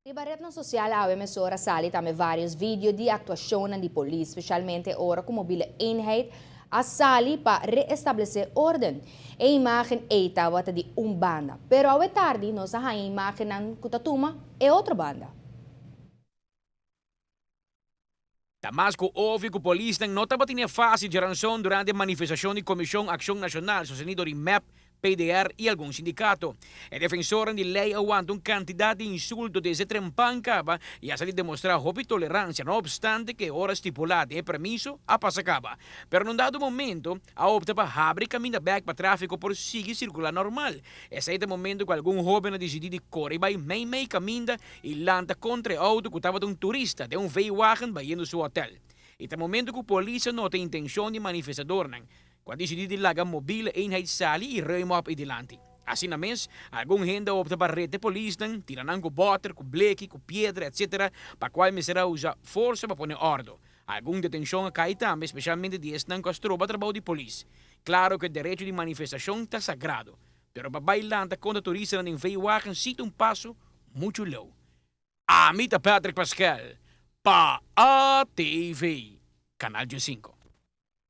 Ribarret ng social a emissora sali tame vários vídeos de atuação de polícia, especialmente ora com mobile eenheid, a sali para reestabelecer ordem. A imagem estava de banda, pero ao tarde nós a imagem ng Kutatuma é outra banda. Damasco ouve que o polícia não estava tendo fase de ranção durante a manifestação de Comissão Ação Nacional sustenido em MEP, PDR e algum sindicato. A defensora de lei aguenta quantidade de insulto desde trempancaba e a salir demonstrar hobby tolerância, não obstante que hora estipulada é permisso a passacaba. Pero num dado momento, a opta para abrir caminho back para tráfego por seguir circular normal. Esse é o momento que algum jovem decidiu de correr vai meio caminho e lanta contra o auto que estava de um turista de um veículo vai indo seu hotel. E no momento que a polícia não tem intenção de manifestador, quando decidiu de largar mobile eenheid sali e ruim op adiante. Assim mesmo, algum gente opta para rede de polícia, tirando com boter, com bleque, com pedra, etc., para qual me será usar força para pôr ordem. Algum detenção cai também, especialmente de estar com as tropas de trabalho de polícia. Claro que o direito de manifestação está sagrado, pero para bailar contra turistas em veículo cita passo muito low. Amita Patrick Pascal, para a TV, Canal 5.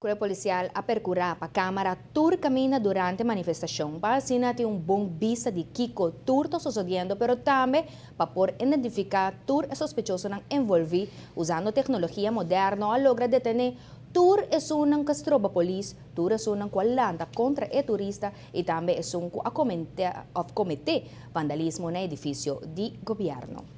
O policial a percurar para a câmara tur camina durante a manifestação para assim ter bom vista de Kiko tur está sucedendo, pero também para por identificar tur é sospechoso não envolver usando tecnologia moderna a logra detener tur é um que estroba polícia, tur é um que lanta contra o turista e também é um que cometer vandalismo no edifício de governo.